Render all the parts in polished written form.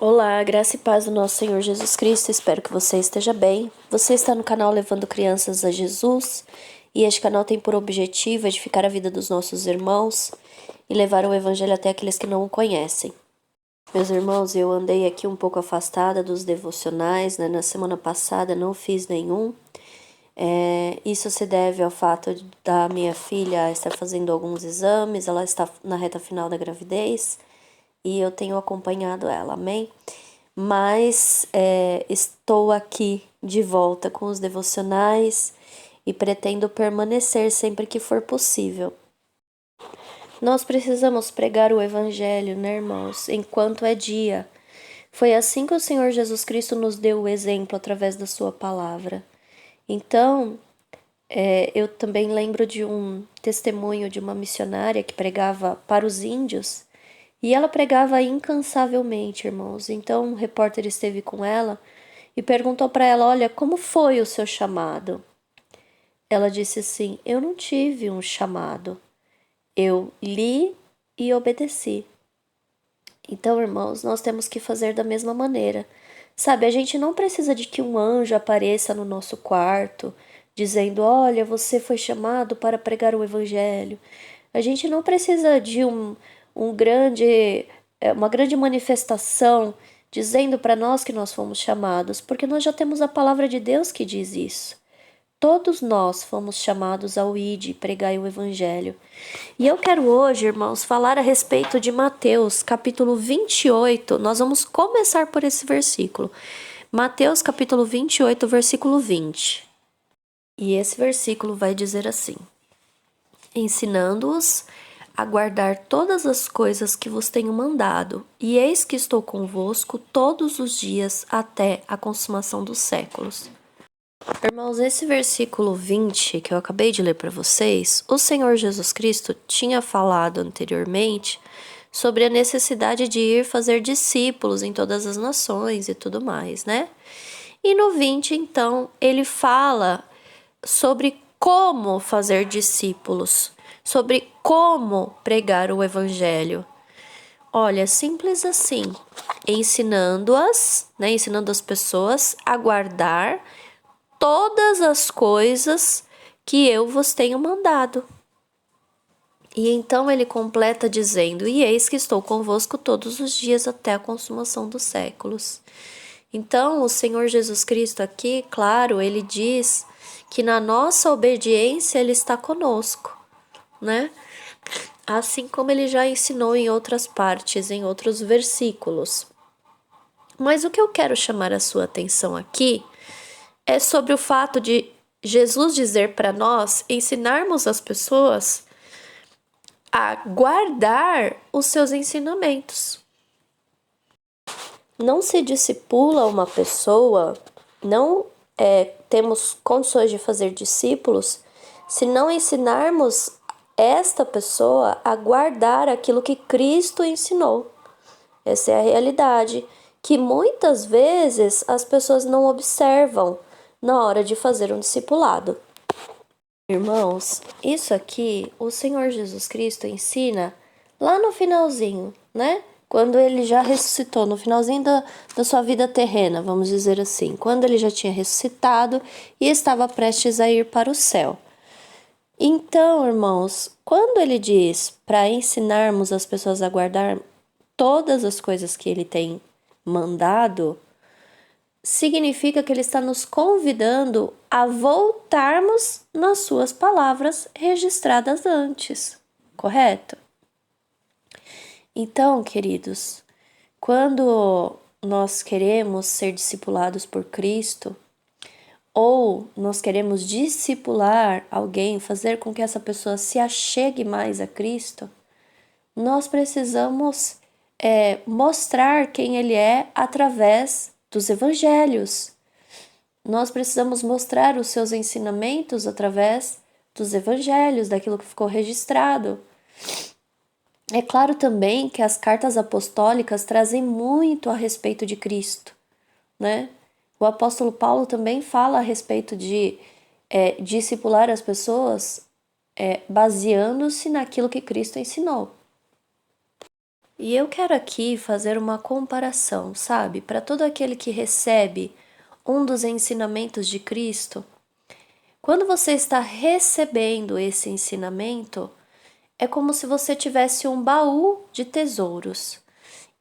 Olá, graça e paz do nosso Senhor Jesus Cristo, espero que você esteja bem. Você está no canal Levando Crianças a Jesus e este canal tem por objetivo edificar a vida dos nossos irmãos e levar o Evangelho até aqueles que não o conhecem. Meus irmãos, eu andei aqui um pouco afastada dos devocionais, né? Na semana passada não fiz nenhum. Isso se deve ao fato da minha filha estar fazendo alguns exames, ela está na reta final da gravidez e eu tenho acompanhado ela, amém? Mas estou aqui de volta com os devocionais e pretendo permanecer sempre que for possível. Nós precisamos pregar o Evangelho, né, irmãos, enquanto é dia. Foi assim que o Senhor Jesus Cristo nos deu o exemplo através da sua palavra. Então, eu também lembro de um testemunho de uma missionária que pregava para os índios e ela pregava incansavelmente, irmãos. Então, um repórter esteve com ela e perguntou para ela: Olha, como foi o seu chamado? Ela disse assim: Eu não tive um chamado. Eu li e obedeci. Então, irmãos, nós temos que fazer da mesma maneira. Sabe, a gente não precisa de que um anjo apareça no nosso quarto dizendo: Olha, você foi chamado para pregar o evangelho. A gente não precisa de uma grande manifestação dizendo para nós que nós fomos chamados, porque nós já temos a palavra de Deus que diz isso. Todos nós fomos chamados ao ide, pregai o evangelho. E eu quero hoje, irmãos, falar a respeito de Mateus, capítulo 28. Nós vamos começar por esse versículo. Mateus, capítulo 28, versículo 20. E esse versículo vai dizer assim: ensinando-os a guardar todas as coisas que vos tenho mandado, e eis que estou convosco todos os dias até a consumação dos séculos. Irmãos, esse versículo 20 que eu acabei de ler para vocês, o Senhor Jesus Cristo tinha falado anteriormente sobre a necessidade de ir fazer discípulos em todas as nações e tudo mais, né? E no 20, então, ele fala sobre como fazer discípulos, sobre como pregar o evangelho. Olha, simples assim, ensinando-as, né, ensinando as pessoas a guardar todas as coisas que eu vos tenho mandado. E então ele completa dizendo: E eis que estou convosco todos os dias até a consumação dos séculos. Então, o Senhor Jesus Cristo aqui, claro, ele diz que na nossa obediência ele está conosco, né? Assim como ele já ensinou em outras partes, em outros versículos. Mas o que eu quero chamar a sua atenção aqui é sobre o fato de Jesus dizer para nós ensinarmos as pessoas a guardar os seus ensinamentos. Não se discipula uma pessoa, não temos condições de fazer discípulos se não ensinarmos esta pessoa a guardar aquilo que Cristo ensinou. Essa é a realidade que muitas vezes as pessoas não observam na hora de fazer um discipulado. Irmãos, isso aqui o Senhor Jesus Cristo ensina lá no finalzinho, né? Quando ele já ressuscitou, no finalzinho da sua vida terrena, vamos dizer assim. Quando ele já tinha ressuscitado e estava prestes a ir para o céu. Então, irmãos, quando ele diz para ensinarmos as pessoas a guardar todas as coisas que ele tem mandado, significa que ele está nos convidando a voltarmos nas suas palavras registradas antes, correto? Então, queridos, quando nós queremos ser discipulados por Cristo, ou nós queremos discipular alguém, fazer com que essa pessoa se achegue mais a Cristo, nós precisamos mostrar quem Ele é através dos evangelhos. Nós precisamos mostrar os seus ensinamentos através dos evangelhos, daquilo que ficou registrado. É claro também que as cartas apostólicas trazem muito a respeito de Cristo, né? O apóstolo Paulo também fala a respeito de discipular as pessoas baseando-se naquilo que Cristo ensinou. E eu quero aqui fazer uma comparação, sabe? Para todo aquele que recebe um dos ensinamentos de Cristo, quando você está recebendo esse ensinamento, é como se você tivesse um baú de tesouros.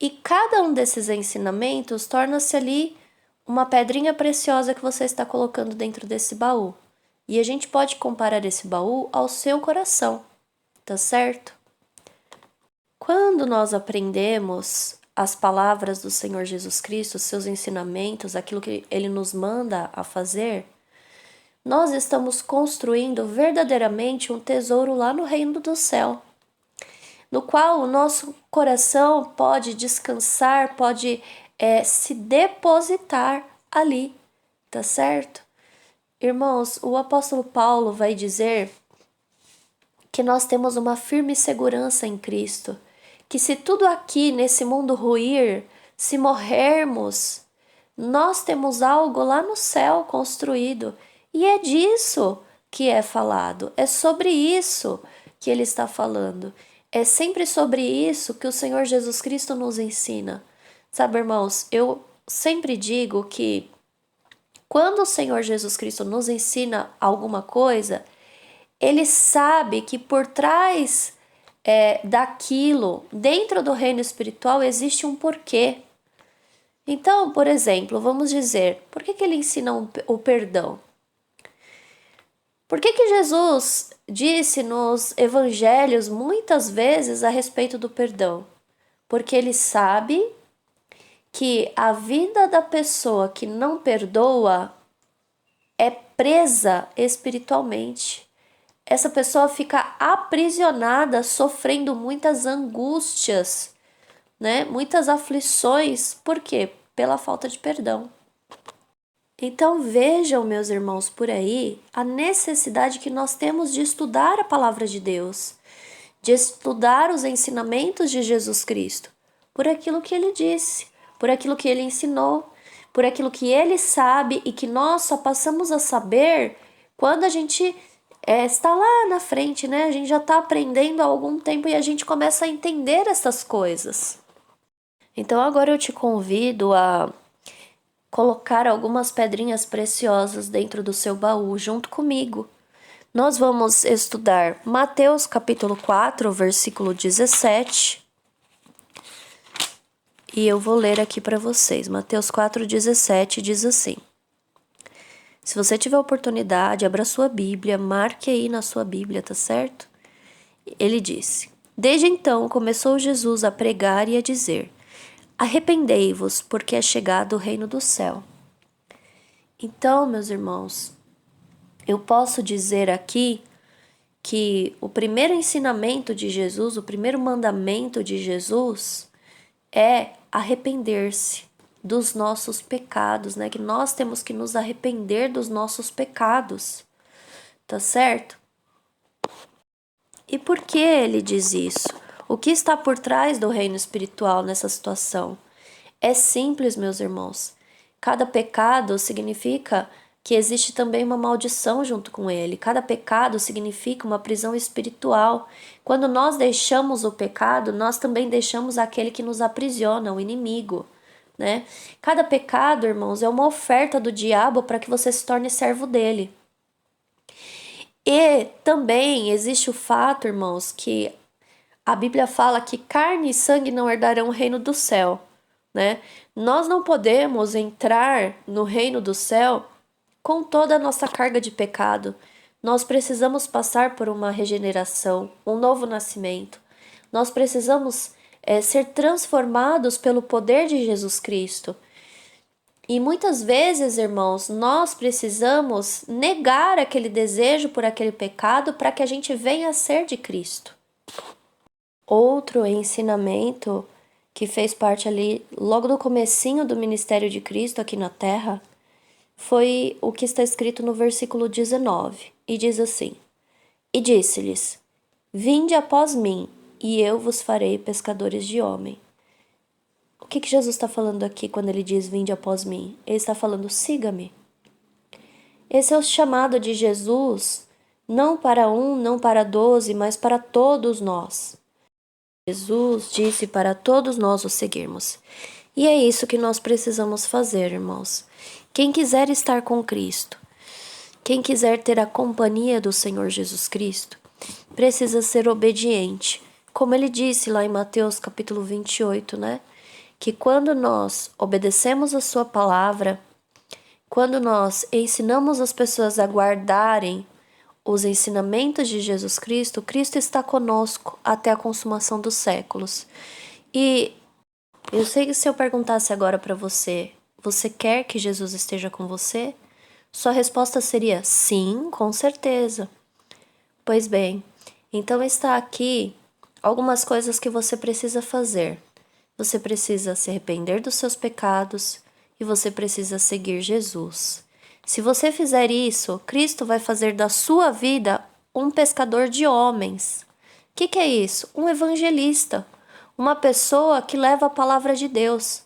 E cada um desses ensinamentos torna-se ali uma pedrinha preciosa que você está colocando dentro desse baú. E a gente pode comparar esse baú ao seu coração, tá certo? Quando nós aprendemos as palavras do Senhor Jesus Cristo, seus ensinamentos, aquilo que ele nos manda a fazer, nós estamos construindo verdadeiramente um tesouro lá no reino do céu, no qual o nosso coração pode descansar, pode se depositar ali, tá certo? Irmãos, o apóstolo Paulo vai dizer que nós temos uma firme segurança em Cristo, que se tudo aqui nesse mundo ruir, se morrermos, nós temos algo lá no céu construído, e é disso que é falado, é sobre isso que ele está falando, é sempre sobre isso que o Senhor Jesus Cristo nos ensina. Sabe, irmãos, eu sempre digo que quando o Senhor Jesus Cristo nos ensina alguma coisa, ele sabe que por trás daquilo, dentro do reino espiritual, existe um porquê. Então, por exemplo, vamos dizer, por que ele ensina o perdão? Por que Jesus disse nos evangelhos muitas vezes a respeito do perdão? Porque ele sabe que a vida da pessoa que não perdoa é presa espiritualmente. Essa pessoa fica aprisionada, sofrendo muitas angústias, né? Muitas aflições. Por quê? Pela falta de perdão. Então vejam, meus irmãos, por aí, a necessidade que nós temos de estudar a palavra de Deus, de estudar os ensinamentos de Jesus Cristo, por aquilo que ele disse, por aquilo que ele ensinou, por aquilo que ele sabe e que nós só passamos a saber quando a gente está lá na frente, né? A gente já está aprendendo há algum tempo e a gente começa a entender essas coisas. Então agora eu te convido a colocar algumas pedrinhas preciosas dentro do seu baú junto comigo. Nós vamos estudar Mateus capítulo 4, versículo 17. E eu vou ler aqui para vocês. Mateus 4,17 diz assim: se você tiver oportunidade, abra sua Bíblia, marque aí na sua Bíblia, tá certo? Ele disse: desde então começou Jesus a pregar e a dizer: arrependei-vos, porque é chegado o reino do céu. Então, meus irmãos, eu posso dizer aqui que o primeiro ensinamento de Jesus, o primeiro mandamento de Jesus é arrepender-se dos nossos pecados, né? Que nós temos que nos arrepender dos nossos pecados, tá certo? E por que ele diz isso? O que está por trás do reino espiritual nessa situação? É simples, meus irmãos. Cada pecado significa que existe também uma maldição junto com ele. Cada pecado significa uma prisão espiritual. Quando nós deixamos o pecado, nós também deixamos aquele que nos aprisiona, o inimigo, né? Cada pecado, irmãos, é uma oferta do diabo para que você se torne servo dele. E também existe o fato, irmãos, que a Bíblia fala que carne e sangue não herdarão o reino do céu, né? Nós não podemos entrar no reino do céu com toda a nossa carga de pecado. Nós precisamos passar por uma regeneração, um novo nascimento. Nós precisamos ser transformados pelo poder de Jesus Cristo. E muitas vezes, irmãos, nós precisamos negar aquele desejo por aquele pecado para que a gente venha a ser de Cristo. Outro ensinamento que fez parte ali logo do comecinho do ministério de Cristo aqui na terra foi o que está escrito no versículo 19, e diz assim: e disse-lhes: vinde após mim, e eu vos farei pescadores de homem. O que Jesus está falando aqui quando ele diz vinde após mim? Ele está falando siga-me. Esse é o chamado de Jesus, não para um, não para 12, mas para todos nós. Jesus disse para todos nós o seguirmos. E é isso que nós precisamos fazer, irmãos. Quem quiser estar com Cristo, quem quiser ter a companhia do Senhor Jesus Cristo, precisa ser obediente. Como ele disse lá em Mateus capítulo 28, né? Que quando nós obedecemos a sua palavra, quando nós ensinamos as pessoas a guardarem os ensinamentos de Jesus Cristo, Cristo está conosco até a consumação dos séculos. E eu sei que se eu perguntasse agora para você, você quer que Jesus esteja com você? Sua resposta seria sim, com certeza. Pois bem, então está aqui algumas coisas que você precisa fazer. Você precisa se arrepender dos seus pecados e você precisa seguir Jesus. Se você fizer isso, Cristo vai fazer da sua vida um pescador de homens. O que é isso? Um evangelista. Uma pessoa que leva a palavra de Deus.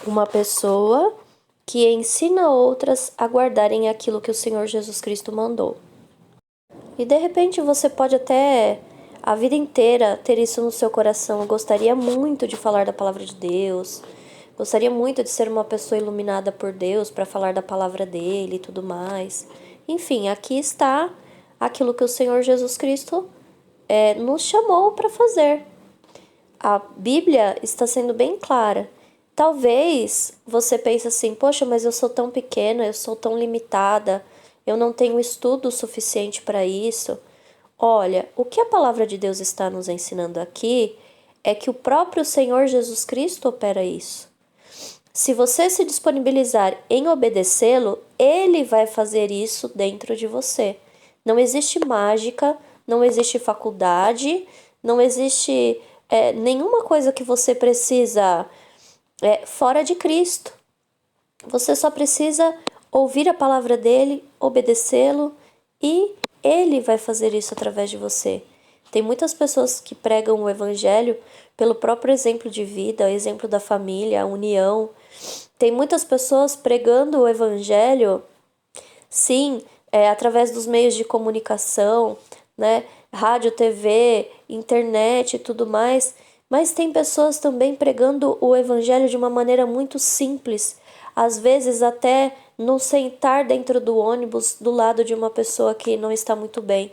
Uma pessoa que ensina outras a guardarem aquilo que o Senhor Jesus Cristo mandou. E de repente você pode até a vida inteira ter isso no seu coração. Eu gostaria muito de falar da palavra de Deus. Gostaria muito de ser uma pessoa iluminada por Deus para falar da palavra dele e tudo mais. Enfim, aqui está aquilo que o Senhor Jesus Cristo nos chamou para fazer. A Bíblia está sendo bem clara. Talvez você pense assim, poxa, mas eu sou tão pequena, eu sou tão limitada, eu não tenho estudo suficiente para isso. Olha, o que a palavra de Deus está nos ensinando aqui é que o próprio Senhor Jesus Cristo opera isso. Se você se disponibilizar em obedecê-lo, ele vai fazer isso dentro de você. Não existe mágica, não existe faculdade, não existe nenhuma coisa que você precisa fora de Cristo. Você só precisa ouvir a palavra dele, obedecê-lo e ele vai fazer isso através de você. Tem muitas pessoas que pregam o evangelho pelo próprio exemplo de vida, o exemplo da família, a união. Tem muitas pessoas pregando o evangelho, sim, através dos meios de comunicação, né? Rádio, TV, internet e tudo mais. Mas tem pessoas também pregando o evangelho de uma maneira muito simples. Às vezes até no sentar dentro do ônibus do lado de uma pessoa que não está muito bem.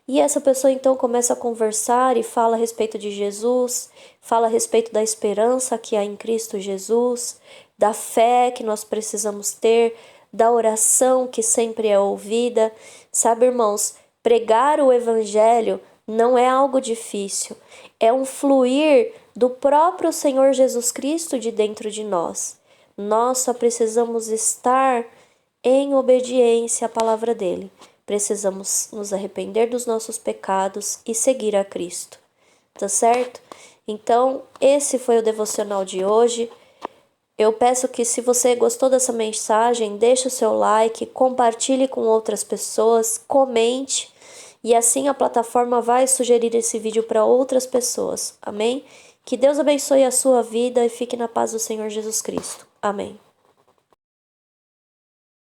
E essa pessoa então começa a conversar e fala a respeito de Jesus, fala a respeito da esperança que há em Cristo Jesus, da fé que nós precisamos ter, da oração que sempre é ouvida. Sabe, irmãos, pregar o evangelho não é algo difícil, é um fluir do próprio Senhor Jesus Cristo de dentro de nós. Nós só precisamos estar em obediência à palavra dele. Precisamos nos arrepender dos nossos pecados e seguir a Cristo. Tá certo? Então, esse foi o devocional de hoje. Eu peço que, se você gostou dessa mensagem, deixe o seu like, compartilhe com outras pessoas, comente, e assim a plataforma vai sugerir esse vídeo para outras pessoas. Amém? Que Deus abençoe a sua vida e fique na paz do Senhor Jesus Cristo. Amém.